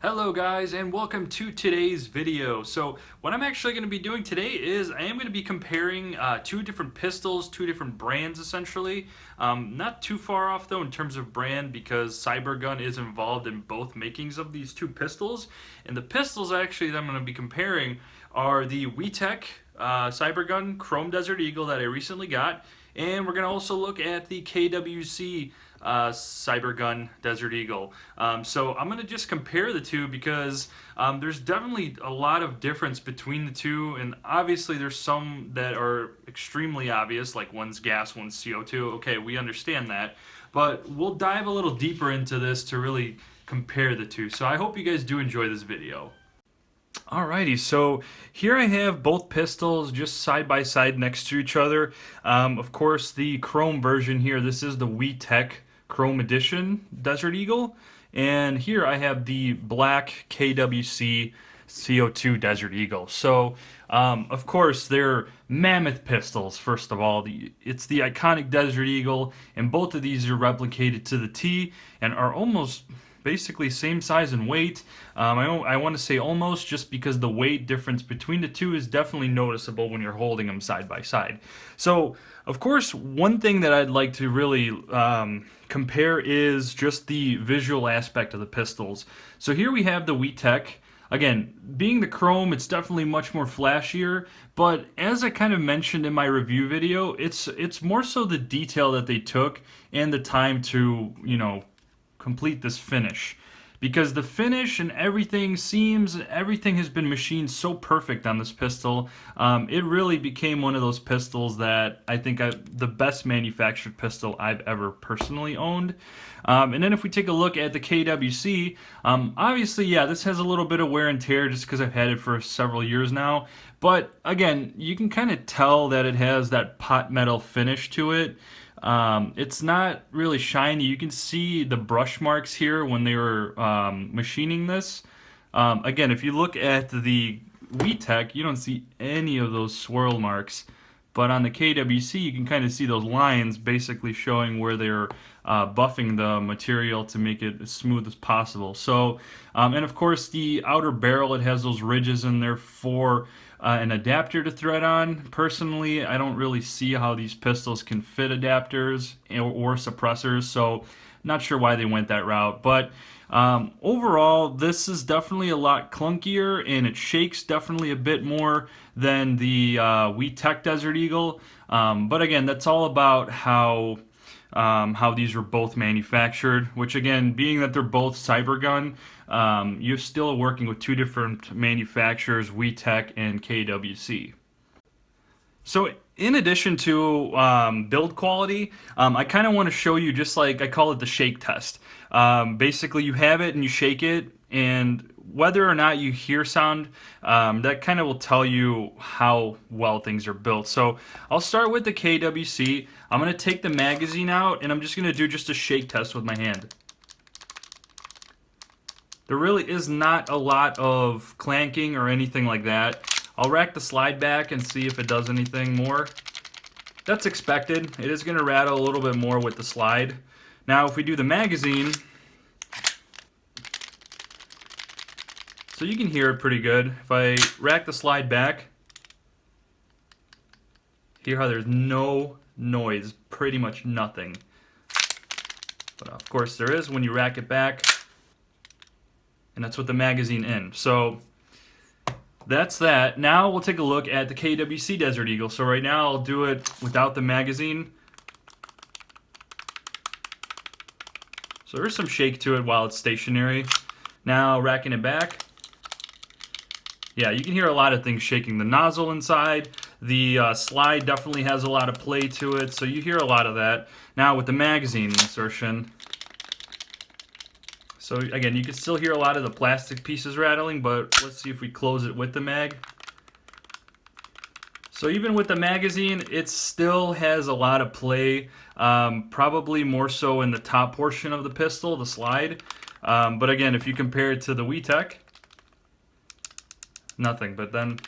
Hello guys, and welcome to today's video. So what I'm actually going to be doing today is I am going to be comparing two different pistols, two different brands essentially. Not too far off though in terms of brand, because Cybergun is involved in both makings of these two pistols. And the pistols actually that I'm going to be comparing are the WeTech Cybergun Chrome Desert Eagle that I recently got. And we're going to also look at the KWC Cybergun Desert Eagle. So I'm going to just compare the two because there's definitely a lot of difference between the two, and obviously there's some that are extremely obvious, like one's gas, one's CO2. Okay, we understand that, but we'll dive a little deeper into this to really compare the two. So I hope you guys do enjoy this video. Alrighty, so here I have both pistols just side by side next to each other. Of course, the chrome version here, this is the WeTech Chrome Edition Desert Eagle. And here I have the black KWC CO2 Desert Eagle. So, of course, they're mammoth pistols, first of all. It's the iconic Desert Eagle, and both of these are replicated to the T and are almost basically same size and weight. I want to say almost, just because the weight difference between the two is definitely noticeable when you're holding them side by side. So, of course, one thing that I'd like to really compare is just the visual aspect of the pistols. So here we have the WeTech. Again, being the chrome, it's definitely much more flashier, but as I kind of mentioned in my review video, it's more so the detail that they took and the time to, complete this finish, because the finish and everything has been machined so perfect on this pistol. It really became one of those pistols that I think the best manufactured pistol I've ever personally owned. And then if we take a look at the KWC, obviously, yeah, this has a little bit of wear and tear just because I've had it for several years now. But again, you can kind of tell that it has that pot metal finish to it. It's not really shiny. You can see the brush marks here when they were machining this. Again, if you look at the WeTech, you don't see any of those swirl marks. But on the KWC, you can kind of see those lines basically showing where they're buffing the material to make it as smooth as possible. So, and of course, the outer barrel, it has those ridges in there for an adapter to thread on. Personally, I don't really see how these pistols can fit adapters or suppressors, so not sure why they went that route. But overall, this is definitely a lot clunkier, and it shakes definitely a bit more than the WeTech Desert Eagle. But again, that's all about how these were both manufactured, which again, being that they're both Cybergun, you're still working with two different manufacturers, WeTech and KWC. So in addition to build quality, I kind of want to show you, just like I call it the shake test. Basically, you have it and you shake it, and whether or not you hear sound, that kind of will tell you how well things are built. So I'll start with the KWC. I'm going to take the magazine out, and I'm just going to do just a shake test with my hand. There really is not a lot of clanking or anything like that. I'll rack the slide back and see if it does anything more. That's expected. It is going to rattle a little bit more with the slide. Now if we do the magazine, so you can hear it pretty good. If I rack the slide back, hear how there's no noise, pretty much nothing. But of course there is when you rack it back, and that's with the magazine in. So that's that. Now we'll take a look at the KWC Desert Eagle. So right now I'll do it without the magazine. So there's some shake to it while it's stationary. Now racking it back. Yeah, you can hear a lot of things shaking. The nozzle inside, the slide definitely has a lot of play to it, so you hear a lot of that. Now with the magazine insertion, so again, you can still hear a lot of the plastic pieces rattling, but let's see if we close it with the mag. So even with the magazine, it still has a lot of play, probably more so in the top portion of the pistol, the slide. But again, if you compare it to the WeTech, nothing. But then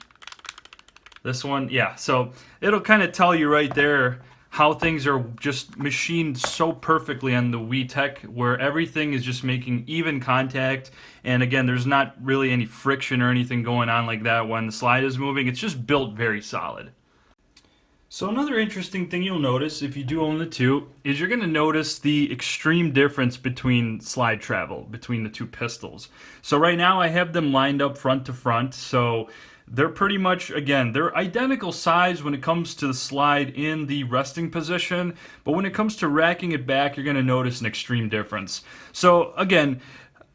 this one, yeah, so it'll kind of tell you right there how things are just machined so perfectly on the WeTech, where everything is just making even contact. And again, there's not really any friction or anything going on like that when the slide is moving. It's just built very solid. So another interesting thing you'll notice if you do own the two is you're going to notice the extreme difference between slide travel between the two pistols. So right now I have them lined up front to front, so they're pretty much, again, they're identical size when it comes to the slide in the resting position, but when it comes to racking it back, you're going to notice an extreme difference. So again,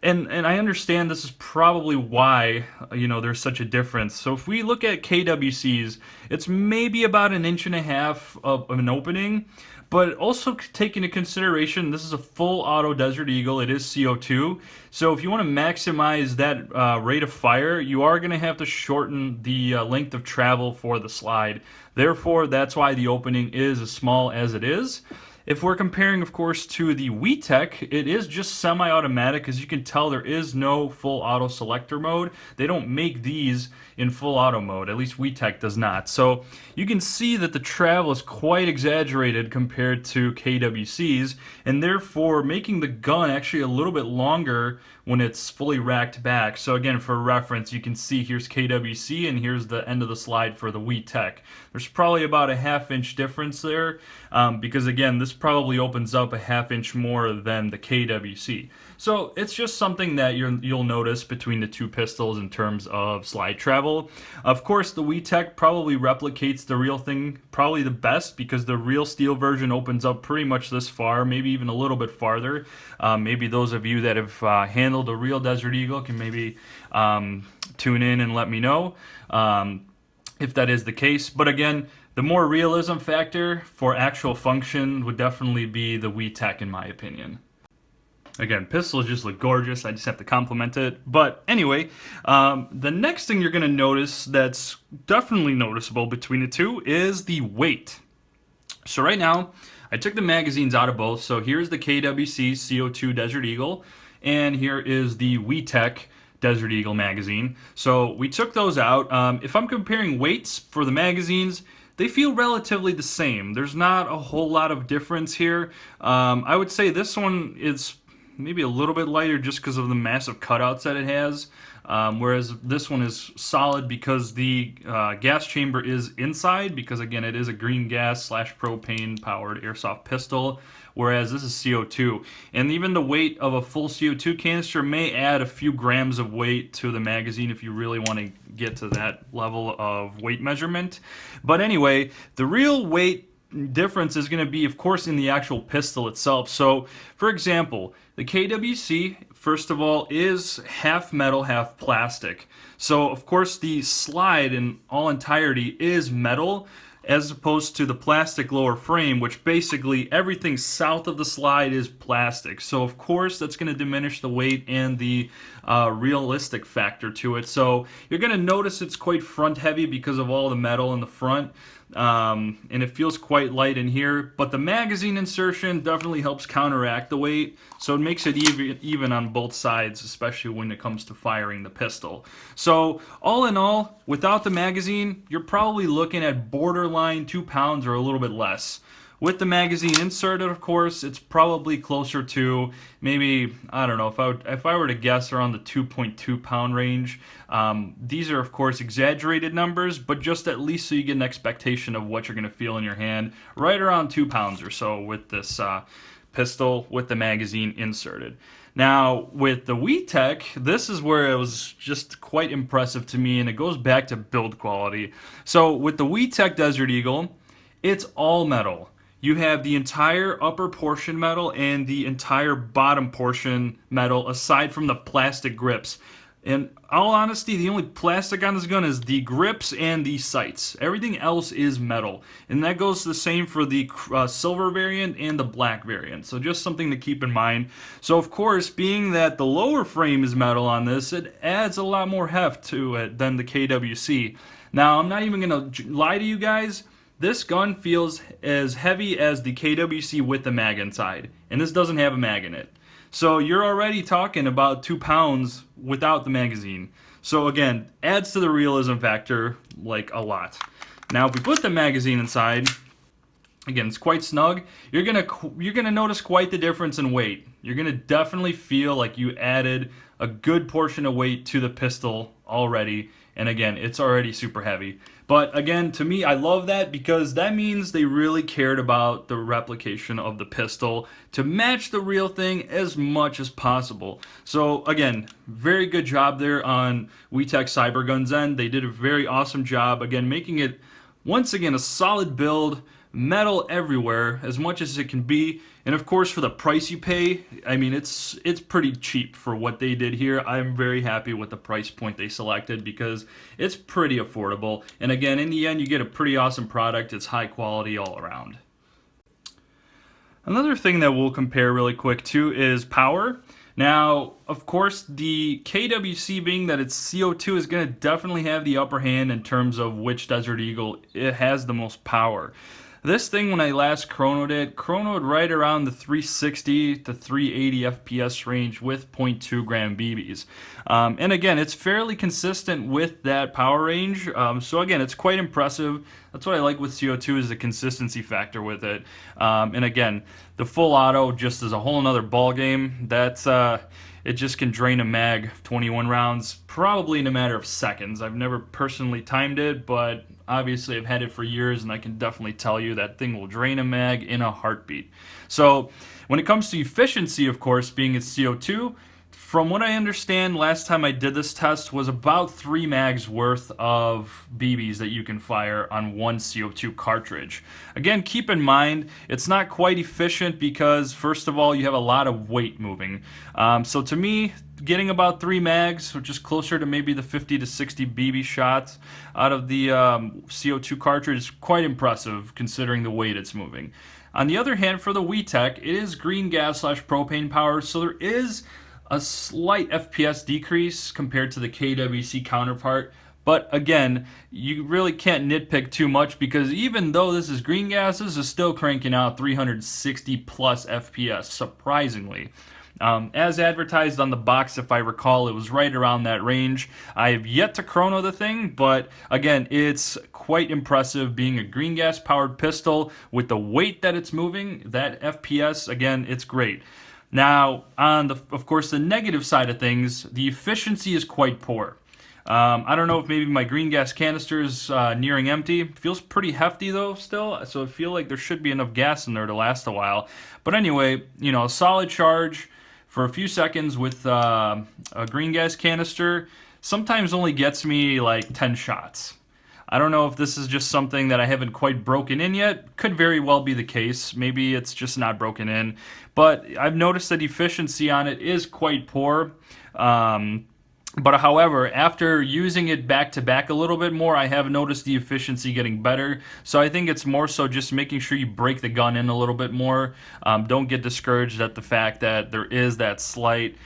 and I understand this is probably why, there's such a difference. So if we look at KWCs, it's maybe about 1.5 inches of an opening, but also take into consideration this is a full auto Desert Eagle. It is CO2. So if you want to maximize that rate of fire, you are going to have to shorten the length of travel for the slide. Therefore, that's why the opening is as small as it is. If we're comparing, of course, to the WeTech, it is just semi-automatic. As you can tell, there is no full auto selector mode. They don't make these in full auto mode, at least WeTech does not. So you can see that the travel is quite exaggerated compared to KWC's, and therefore making the gun actually a little bit longer when it's fully racked back. So again, for reference, you can see here's KWC and here's the end of the slide for the WeTech. There's probably about a 1/2 inch difference there, because again, this probably opens up a 1/2 inch more than the KWC. So it's just something that you'll notice between the two pistols in terms of slide travel. Of course, the WeTech probably replicates the real thing probably the best, because the real steel version opens up pretty much this far, maybe even a little bit farther. Maybe those of you that have handled a real Desert Eagle can maybe tune in and let me know if that is the case. But again, the more realism factor for actual function would definitely be the WeTech, in my opinion. Again, pistols just look gorgeous. I just have to compliment it. But anyway, the next thing you're going to notice that's definitely noticeable between the two is the weight. So right now, I took the magazines out of both. So here's the KWC CO2 Desert Eagle, and here is the WeTech Desert Eagle magazine. So we took those out. If I'm comparing weights for the magazines, they feel relatively the same. There's not a whole lot of difference here. I would say this one is maybe a little bit lighter just because of the massive cutouts that it has, whereas this one is solid because the gas chamber is inside, because again it is a green gas / propane powered airsoft pistol, whereas this is CO2. And even the weight of a full CO2 canister may add a few grams of weight to the magazine if you really want to get to that level of weight measurement. But anyway, the real weight difference is going to be, of course, in the actual pistol itself. So, for example, the KWC, first of all, is half metal, half plastic. So, of course, the slide in all entirety is metal, as opposed to the plastic lower frame, which basically everything south of the slide is plastic. So, of course, that's going to diminish the weight and the realistic factor to it. So, you're going to notice it's quite front heavy because of all the metal in the front. And it feels quite light in here, but the magazine insertion definitely helps counteract the weight, so it makes it even on both sides, especially when it comes to firing the pistol. So all in all, without the magazine, you're probably looking at borderline 2 pounds or a little bit less. With the magazine inserted, of course, it's probably closer to maybe, I don't know, if I were to guess, around the 2.2 pound range. These are, of course, exaggerated numbers, but just at least so you get an expectation of what you're going to feel in your hand, right around 2 pounds or so with this pistol with the magazine inserted. Now, with the WeTech, this is where it was just quite impressive to me, and it goes back to build quality. So with the WeTech Desert Eagle, it's all metal. You have the entire upper portion metal and the entire bottom portion metal, aside from the plastic grips. In all honesty, the only plastic on this gun is the grips and the sights. Everything else is metal. And that goes the same for the silver variant and the black variant. So just something to keep in mind. So of course, being that the lower frame is metal on this, it adds a lot more heft to it than the KWC. Now, I'm not even going to lie to you guys. This gun feels as heavy as the KWC with the mag inside, and this doesn't have a mag in it. So you're already talking about 2 pounds without the magazine. So again, adds to the realism factor like a lot. Now if we put the magazine inside, Again, it's quite snug. You're gonna notice quite the difference in weight. You're gonna definitely feel like you added a good portion of weight to the pistol already. And again, it's already super heavy. But again, to me, I love that because that means they really cared about the replication of the pistol to match the real thing as much as possible. So again, very good job there on WeTech Cybergun's end. They did a very awesome job, again, making it once again a solid build, metal everywhere as much as it can be, and of course for the price you pay, I mean it's pretty cheap for what they did here. I'm very happy with the price point they selected because it's pretty affordable, and again in the end you get a pretty awesome product. It's high quality all around. Another thing that we'll compare really quick too is power. Now, of course, the KWC, being that it's CO2, is going to definitely have the upper hand in terms of which Desert Eagle it has the most power. This thing, when I last chronoed right around the 360 to 380 FPS range with 0.2 gram BBs. And again, it's fairly consistent with that power range. So again, it's quite impressive. That's what I like with CO2 is the consistency factor with it. And again, the full auto just is a whole nother ball game. That's it just can drain a mag 21 rounds probably in a matter of seconds. I've never personally timed it, but obviously I've had it for years and I can definitely tell you that thing will drain a mag in a heartbeat. So when it comes to efficiency, of course, being it's CO2, from what I understand, last time I did this test was about 3 mags worth of BBs that you can fire on one CO2 cartridge. Again, keep in mind, it's not quite efficient because, first of all, you have a lot of weight moving. So to me, getting about 3 mags, which is closer to maybe the 50 to 60 BB shots out of the CO2 cartridge, is quite impressive considering the weight it's moving. On the other hand, for the WeTech, it is green gas / propane power, so there is a slight FPS decrease compared to the KWC counterpart. But again, you really can't nitpick too much because even though this is green gas, this is still cranking out 360 plus FPS, surprisingly. As advertised on the box, if I recall, it was right around that range. I have yet to chrono the thing, but again, it's quite impressive being a green gas powered pistol with the weight that it's moving. That FPS, again, it's great. Now, on of course, the negative side of things, the efficiency is quite poor. I don't know if maybe my green gas canister is nearing empty. Feels pretty hefty though still, so I feel like there should be enough gas in there to last a while. But anyway, you know, a solid charge for a few seconds with a green gas canister sometimes only gets me like 10 shots. I don't know if this is just something that I haven't quite broken in yet. Could very well be the case. Maybe it's just not broken in. But I've noticed that efficiency on it is quite poor. But however, after using it back to back a little bit more, I have noticed the efficiency getting better. So I think it's more so just making sure you break the gun in a little bit more. Don't get discouraged at the fact that there is that slight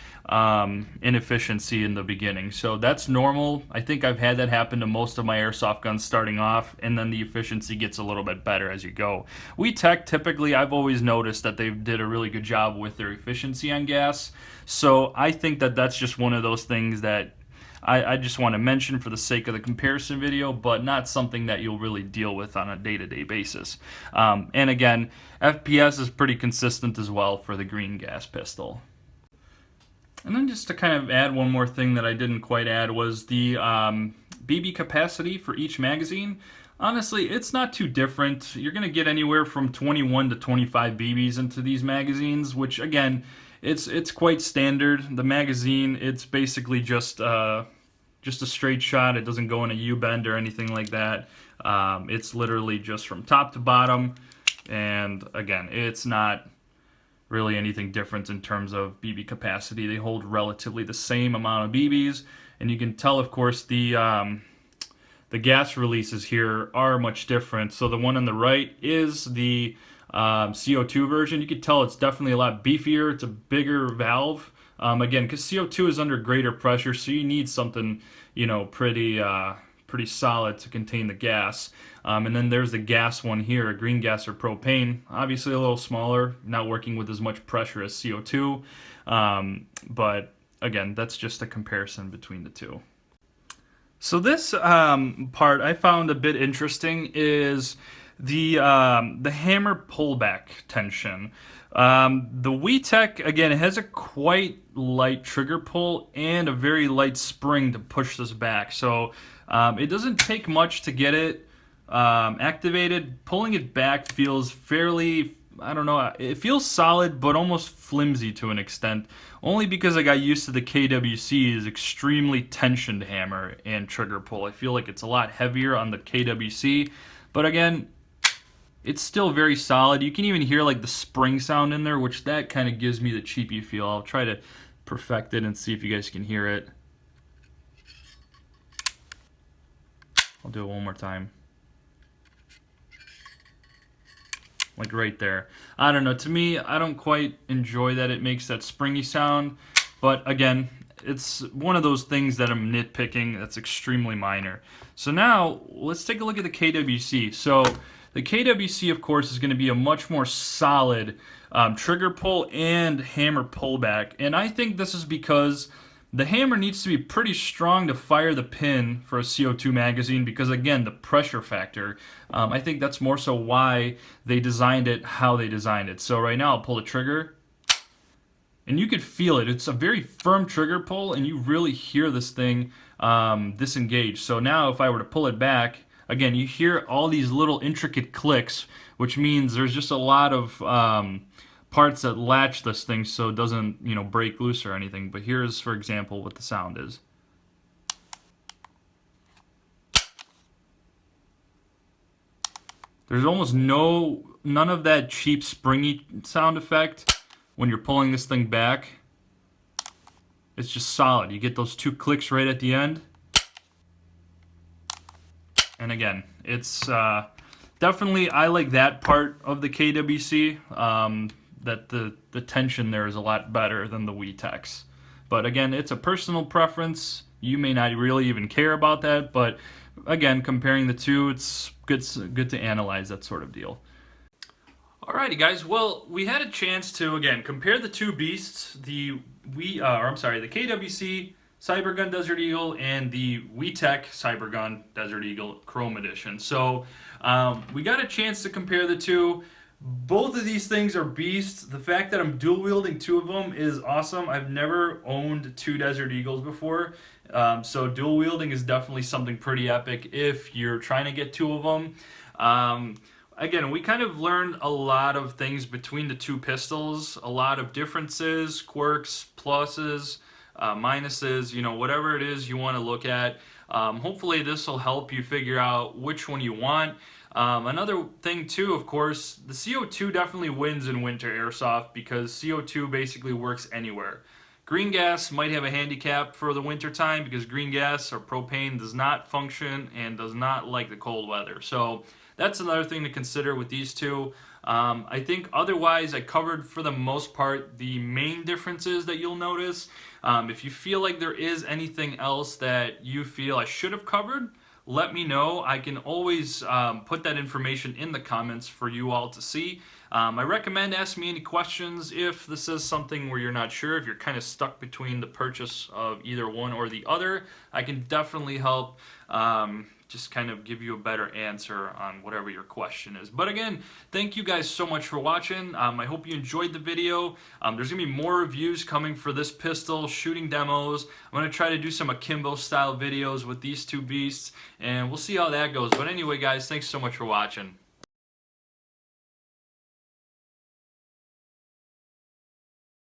inefficiency in the beginning. So that's normal. I think I've had that happen to most of my airsoft guns starting off, and then the efficiency gets a little bit better as you go. WeTech, typically, I've always noticed that they did a really good job with their efficiency on gas. So I think that that's just one of those things that I just want to mention for the sake of the comparison video, but not something that you'll really deal with on a day-to-day basis. And again, FPS is pretty consistent as well for the green gas pistol. And then just to kind of add one more thing that I didn't quite add was the BB capacity for each magazine. Honestly, it's not too different. You're going to get anywhere from 21 to 25 BBs into these magazines, which again, it's quite standard. The magazine, it's basically just a straight shot. It doesn't go in a U-bend or anything like that. It's literally just from top to bottom. And again, it's not really anything different in terms of BB capacity. They hold relatively the same amount of BBs, and you can tell, of course, the gas releases here are much different. So the one on the right is the CO2 version. You can tell it's definitely a lot beefier. It's a bigger valve. Again, because CO2 is under greater pressure, so you need something, you know, pretty solid to contain the gas. And then there's the gas one here, a green gas or propane. Obviously a little smaller, not working with as much pressure as CO2. But again, that's just a comparison between the two. So this part I found a bit interesting is the hammer pullback tension. The WeTech, again, it has a quite light trigger pull and a very light spring to push this back. So it doesn't take much to get it activated. Pulling it back feels fairly, I don't know, it feels solid but almost flimsy to an extent, only because I got used to the KWC's extremely tensioned hammer and trigger pull. I feel like it's a lot heavier on the KWC, but again, it's still very solid. You can even hear like the spring sound in there, which that kind of gives me the cheapy feel. I'll try to perfect it and see if you guys can hear it. I'll do it one more time. Like right there. I don't know, to me, I don't quite enjoy that it makes that springy sound, but again, it's one of those things that I'm nitpicking that's extremely minor. So now, let's take a look at the KWC. So the KWC, of course, is going to be a much more solid trigger pull and hammer pullback, and I think this is because the hammer needs to be pretty strong to fire the pin for a CO2 magazine because, again, the pressure factor. I think that's more so why they designed it how they designed it. So right now I'll pull the trigger, and you could feel it. It's a very firm trigger pull, and you really hear this thing disengage. So now if I were to pull it back, again, you hear all these little intricate clicks, which means there's just a lot of parts that latch this thing so it doesn't, you know, break loose or anything. But here's, for example, what the sound is. There's almost none of that cheap springy sound effect when you're pulling this thing back. It's just solid. You get those two clicks right at the end. And again, it's definitely, I like that part of the KWC. That the tension there is a lot better than the WeTech's. But again, it's a personal preference. You may not really even care about that, but again, comparing the two, it's good to analyze that sort of deal. Alrighty guys, well, we had a chance to, again, compare the two beasts, the KWC Cybergun Desert Eagle and the WeTech Cybergun Desert Eagle Chrome Edition. So we got a chance to compare the two. Both of these things are beasts. The fact that I'm dual wielding two of them is awesome. I've never owned two Desert Eagles before, so dual wielding is definitely something pretty epic if you're trying to get two of them. Again, we kind of learned a lot of things between the two pistols, a lot of differences, quirks, pluses, minuses, you know, whatever it is you want to look at. Hopefully this will help you figure out which one you want. Another thing too, of course, the CO2 definitely wins in winter airsoft because CO2 basically works anywhere. Green gas might have a handicap for the winter time because green gas or propane does not function and does not like the cold weather. So that's another thing to consider with these two. I think otherwise I covered for the most part the main differences that you'll notice. If you feel like there is anything else that you feel I should have covered, let me know. I can always put that information in the comments for you all to see. I recommend asking me any questions if this is something where you're not sure, if you're kind of stuck between the purchase of either one or the other. I can definitely help just kind of give you a better answer on whatever your question is. But again, thank you guys so much for watching. I hope you enjoyed the video. There's going to be more reviews coming for this pistol, shooting demos. I'm going to try to do some akimbo style videos with these two beasts, and we'll see how that goes. But anyway, guys, thanks so much for watching.